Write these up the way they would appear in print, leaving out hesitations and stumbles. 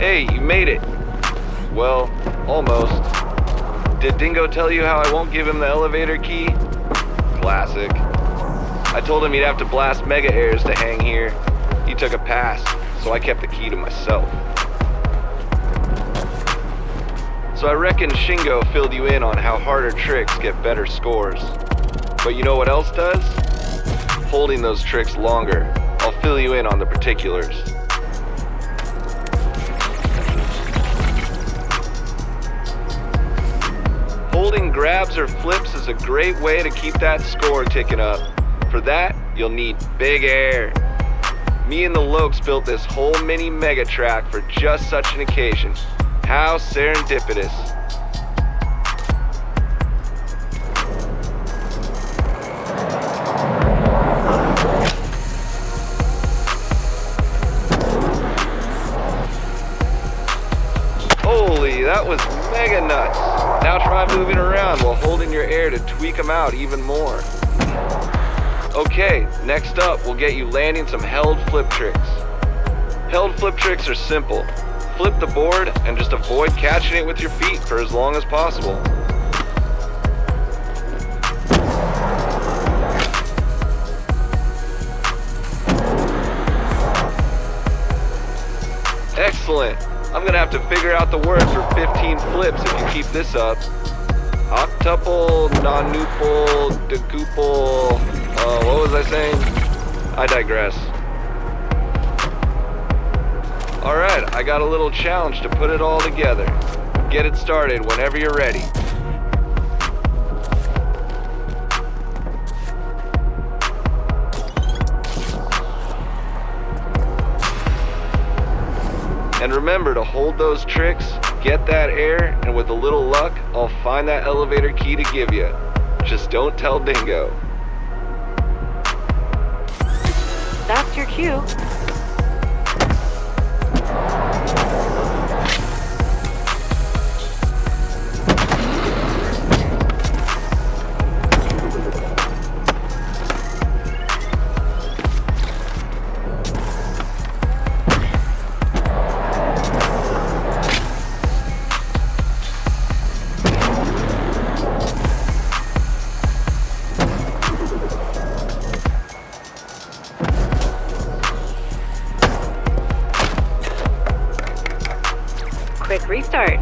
Hey, you made it. Well, almost. Did Dingo tell you how I won't give him the elevator key? Classic. I told him he'd have to blast mega airs to hang here. He took a pass, so I kept the key to myself. So I reckon Shingo filled you in on how harder tricks get better scores. But you know what else does? Holding those tricks longer. I'll fill you in on the particulars. Holding grabs or flips is a great way to keep that score ticking up. For that, you'll need big air. Me and the Lokes built this whole mini mega track for just such an occasion. How serendipitous. Holy, that was mega nuts. Now try moving around while holding your air to tweak them out even more. Okay, next up, we'll get you landing some held flip tricks. Held flip tricks are simple. Flip the board and just avoid catching it with your feet for as long as possible. Excellent. I'm gonna have to figure out the word for 15 flips if you keep this up. Octuple, nonuple, decuple, what was I saying? I digress. Alright, I got a little challenge to put it all together. Get it started whenever you're ready. And remember to hold those tricks, get that air, and with a little luck, I'll find that elevator key to give you. Just don't tell Dingo. That's your cue. Quick restart.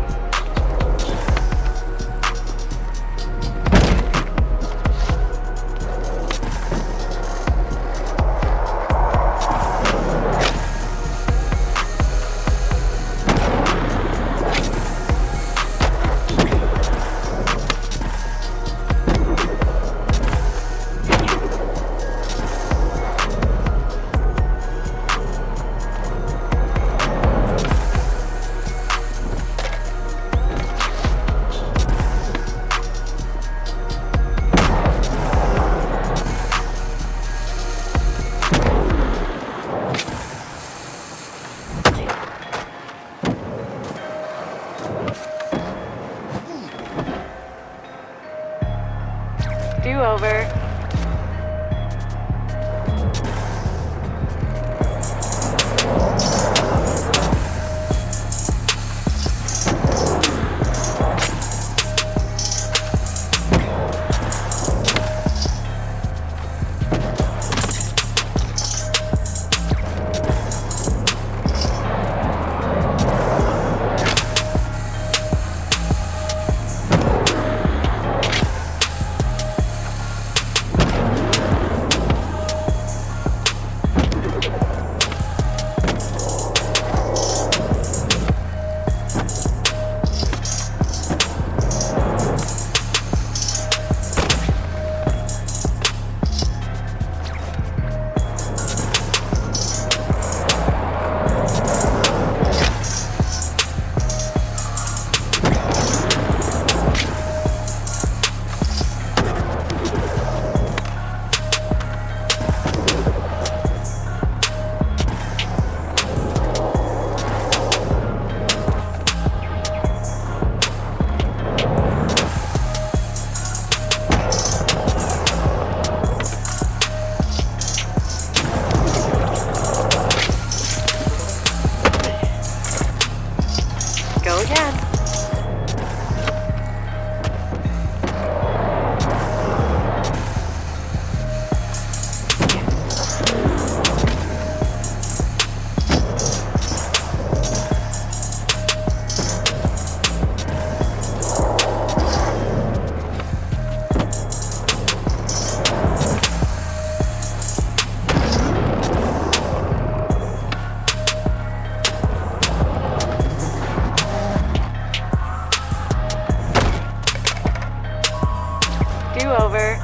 Do-over. can. Do-over.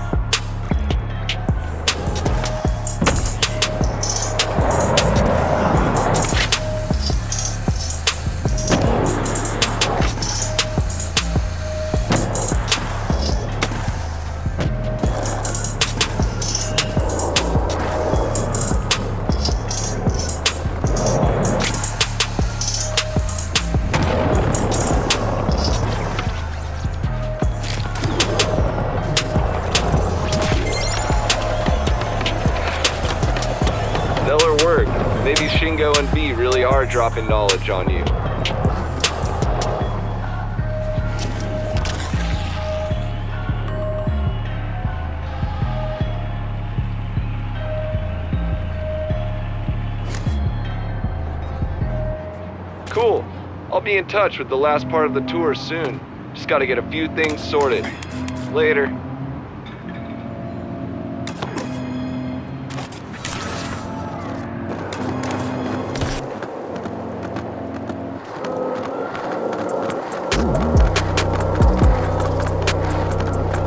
Stellar work. Maybe Shingo and V really are dropping knowledge on you. Cool. I'll be in touch with the last part of the tour soon. Just gotta get a few things sorted. Later.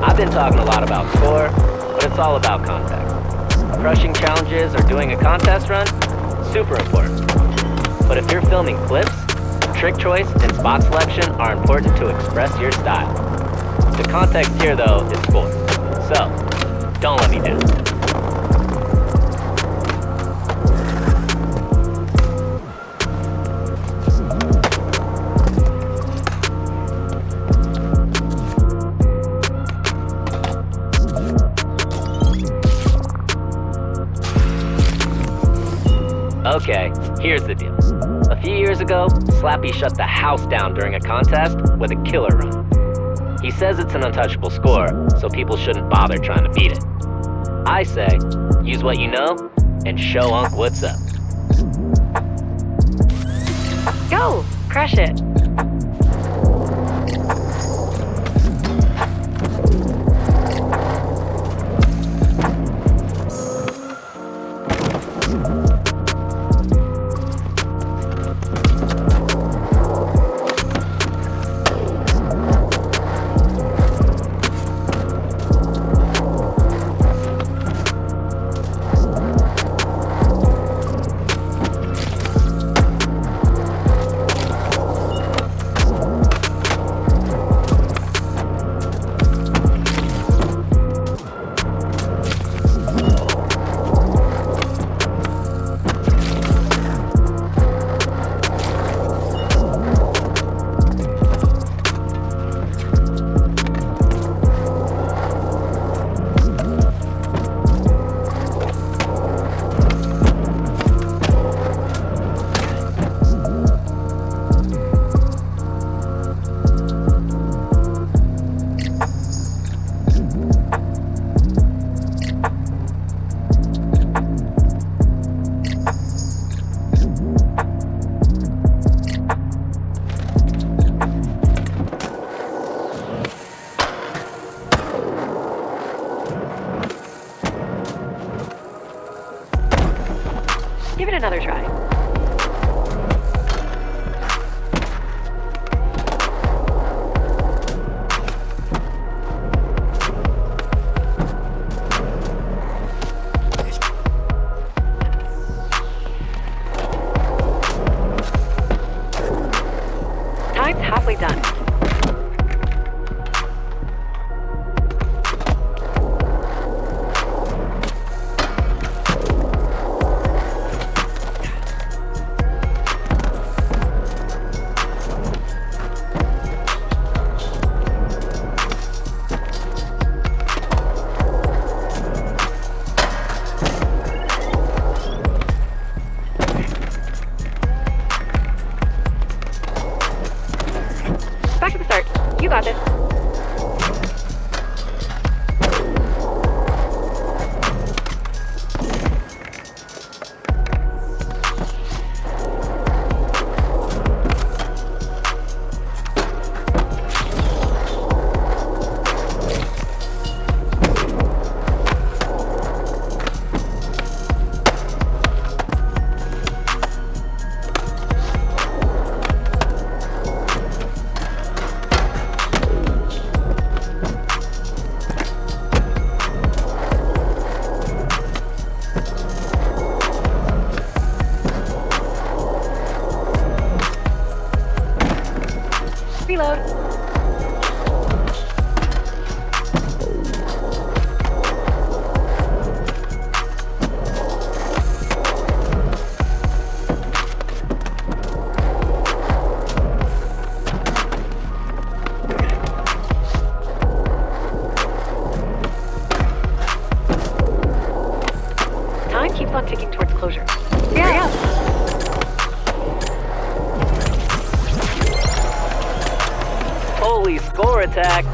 I've been talking a lot about score, but it's all about context. Crushing challenges or doing a contest run, super important. But if you're filming clips, trick choice and spot selection are important to express your style. The context here, though, is sport. So, don't let me down. Okay, here's the deal. A few years ago, Slappy shut the house down during a contest with a killer run. He says it's an untouchable score, so people shouldn't bother trying to beat it. I say, use what you know, and show Unc what's up. Go! Crush it! Give it another try. Time's halfway done. You got this. Reload. Time keeps on ticking towards closure. Hurry up. Holy score attack!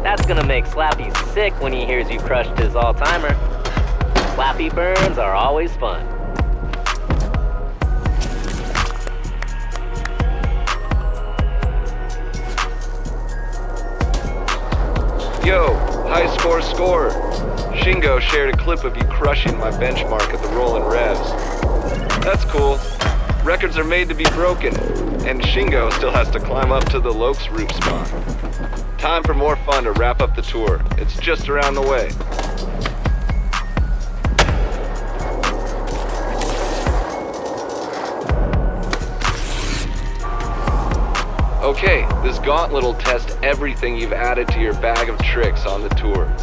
That's gonna make Slappy sick when he hears you crushed his all-timer. Slappy burns are always fun. Yo, high score score. Shingo shared a clip of you crushing my benchmark at the Rollin' Revs. That's cool. Records are made to be broken, and Shingo still has to climb up to the Lokes roof spot. Time for more fun to wrap up the tour. It's just around the way. Okay, this gauntlet will test everything you've added to your bag of tricks on the tour.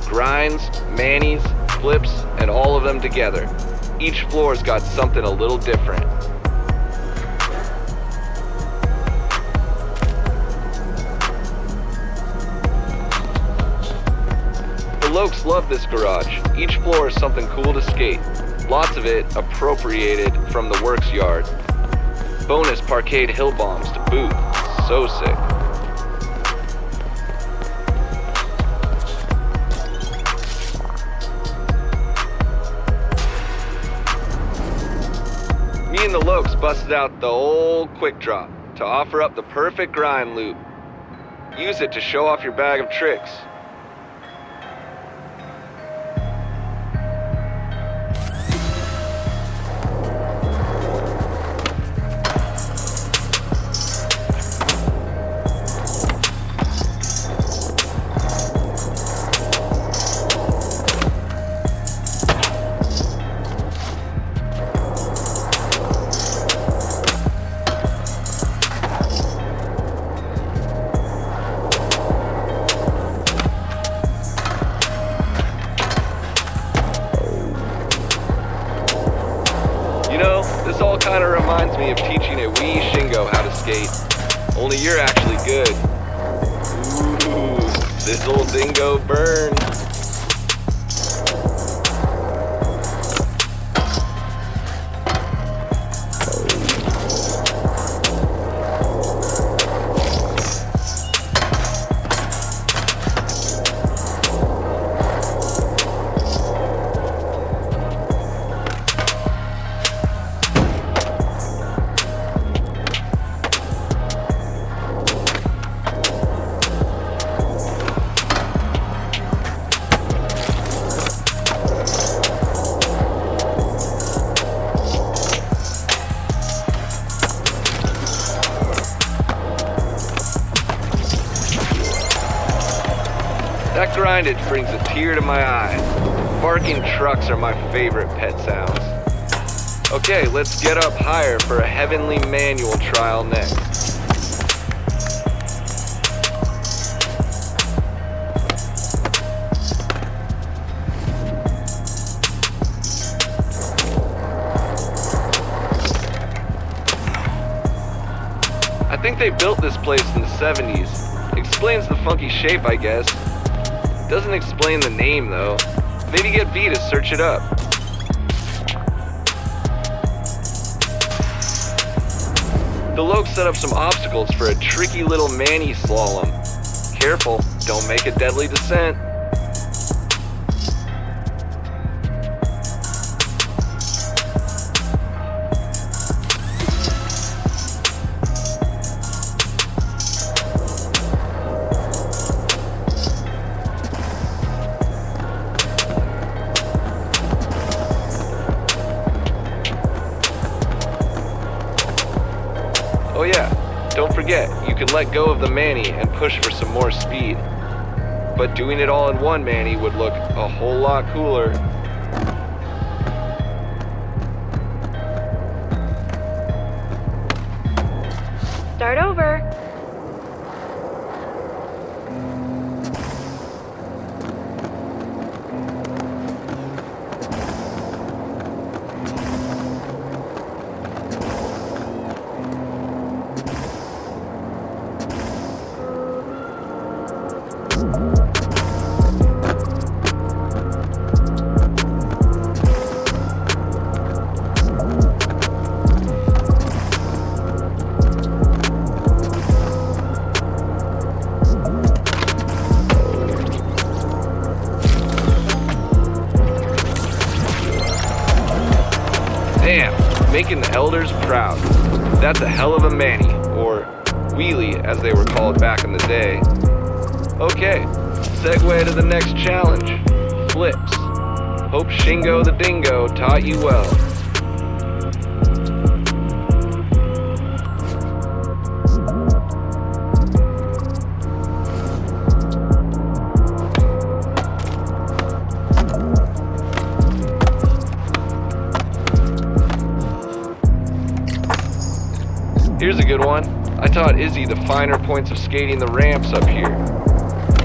Grinds, manis, flips, and all of them together. Each floor's got something a little different. The Lokes love this garage. Each floor is something cool to skate. Lots of it appropriated from the works yard. Bonus parkade hill bombs to boot. So sick. Me and the Lokes busted out the old quick drop to offer up the perfect grind loop. Use it to show off your bag of tricks. You know, this all kind of reminds me of teaching a wee Shingo how to skate. Only you're actually good. Ooh, this old dingo burns. That grindage brings a tear to my eye. Barking trucks are my favorite pet sounds. Okay, let's get up higher for a heavenly manual trial next. I think they built this place in the 70s. Explains the funky shape, I guess. Doesn't explain the name, though. Maybe get V to search it up. The Lokes set up some obstacles for a tricky little Manny slalom. Careful, don't make a deadly descent. Oh yeah, don't forget, you can let go of the Manny and push for some more speed. But doing it all in one Manny would look a whole lot cooler. Start over. Damn, making the elders proud. That's a hell of a Manny, or wheelie as they were called back in the day. Okay, segue to the next challenge, flips. Hope Shingo the Dingo taught you well. Here's a good one. I taught Izzy the finer points of skating the ramps up here.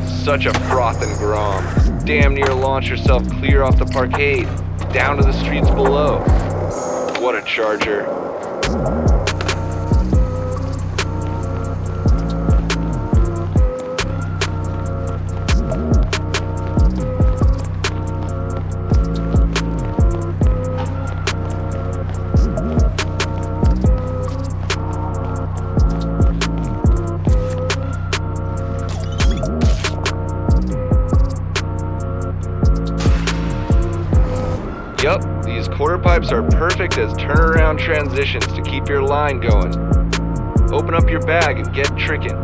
Such a frothin' grom. Damn near launch yourself clear off the parkade, down to the streets below. What a charger. Yup, these quarter pipes are perfect as turnaround transitions to keep your line going. Open up your bag and get trickin'.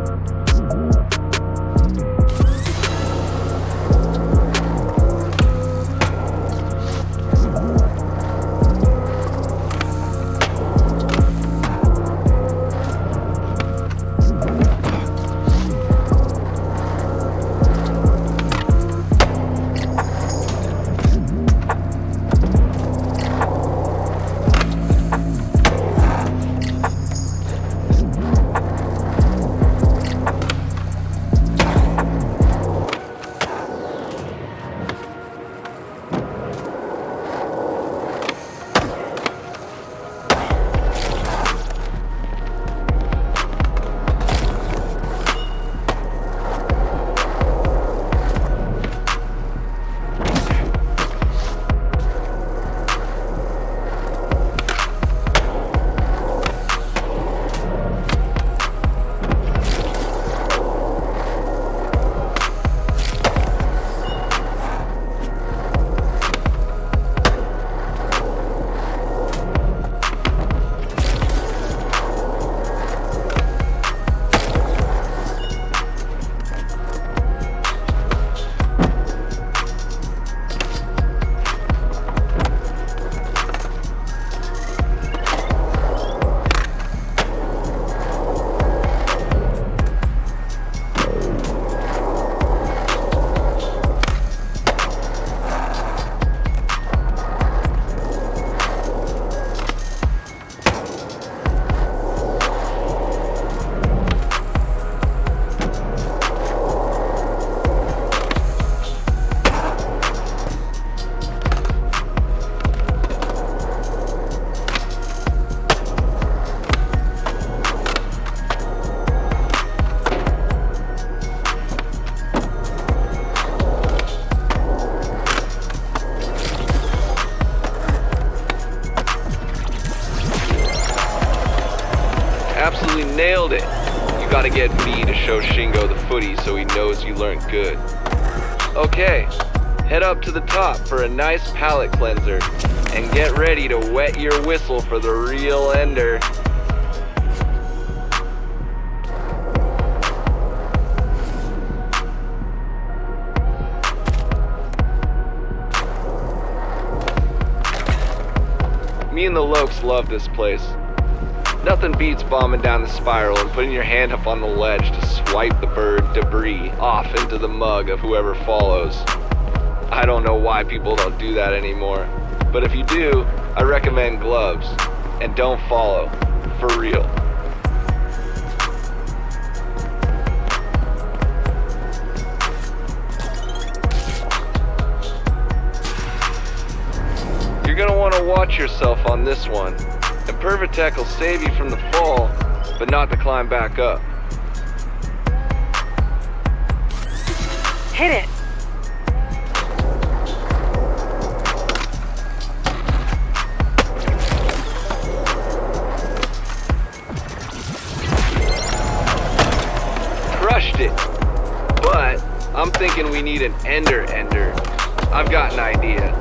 nailed it. You gotta get me to show Shingo the footy so he knows you learned good. Okay, head up to the top for a nice palate cleanser and get ready to wet your whistle for the real ender. Me and the Lokes love this place. Nothing beats bombing down the spiral and putting your hand up on the ledge to swipe the bird debris off into the mug of whoever follows. I don't know why people don't do that anymore, but if you do, I recommend gloves. And don't follow, for real. You're gonna want to watch yourself on this one. And Pervatech will save you from the fall, but not the climb back up. Hit it. Crushed it. But I'm thinking we need an ender. I've got an idea.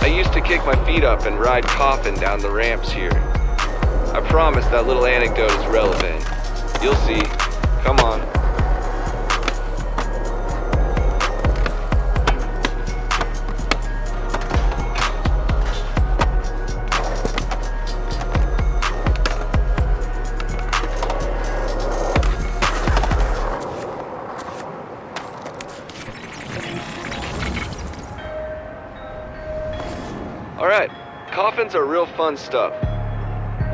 I used to kick my feet up and ride Coffin down the ramps here. I promise that little anecdote is relevant. You'll see. Come on. Alright, coffins are real fun stuff.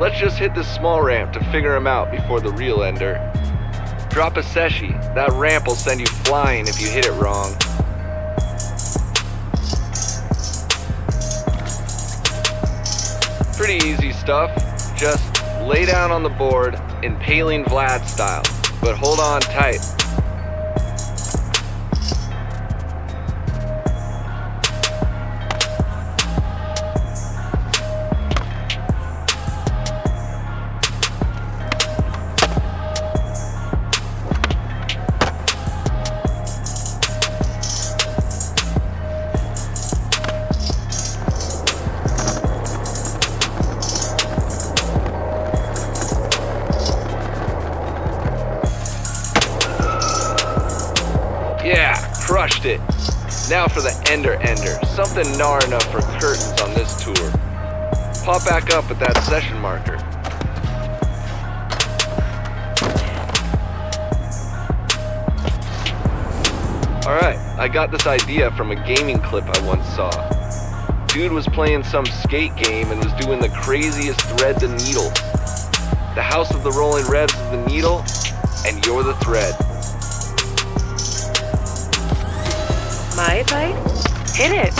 Let's just hit this small ramp to figure them out before the real ender. Drop a seshi. That ramp will send you flying if you hit it wrong. Pretty easy stuff. Just lay down on the board, impaling Vlad style, but hold on tight. Yeah, crushed it. Now for the ender. Something gnar enough for curtains on this tour. Pop back up with that session marker. Alright, I got this idea from a gaming clip I once saw. Dude was playing some skate game and was doing the craziest thread the needle. The House of the Rolling Revs is the needle, and you're the thread. My advice? Hit it.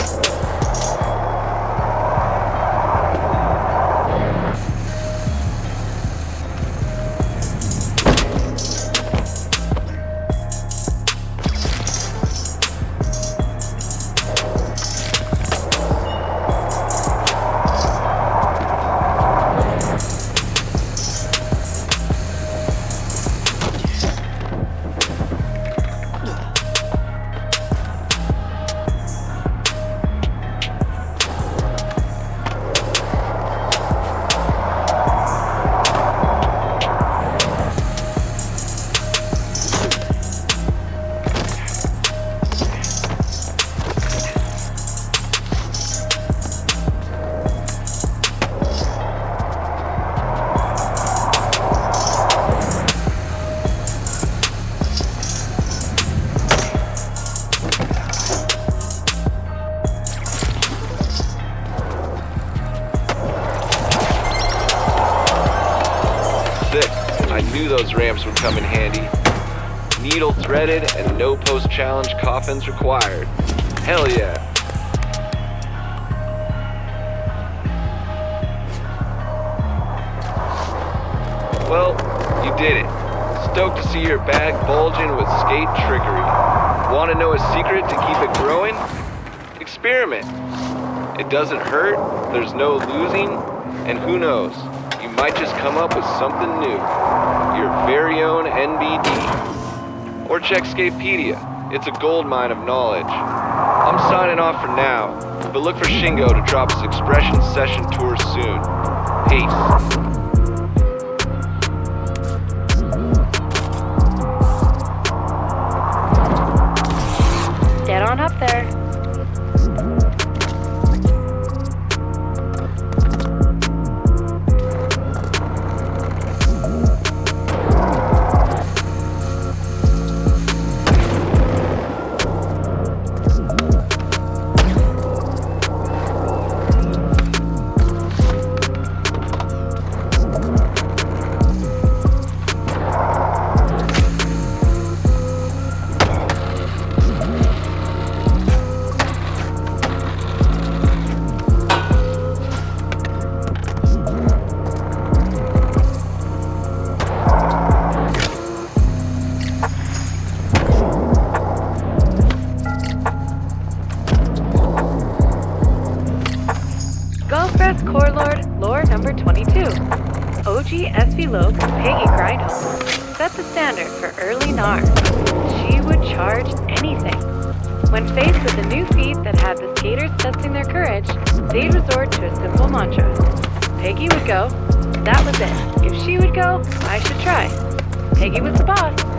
I knew those ramps would come in handy. Needle threaded and no post-challenge coffins required. Hell yeah. Well, you did it. Stoked to see your bag bulging with skate trickery. Want to know a secret to keep it growing? Experiment. It doesn't hurt, there's no losing, and who knows, you might just come up with something new. Your very own NBD. Or check Skatepedia. It's a goldmine of knowledge. I'm signing off for now, but look for Shingo to drop his Expression Session tour soon. Peace. Get on up there. Golfrest Core Lord, lore number 22. OG SV Loke Peggy Grindhole set the standard for early NAR. She would charge anything. When faced with a new feat that had the skaters testing their courage, they'd resort to a simple mantra. Peggy would go, that was it. If she would go, I should try. Peggy was the boss.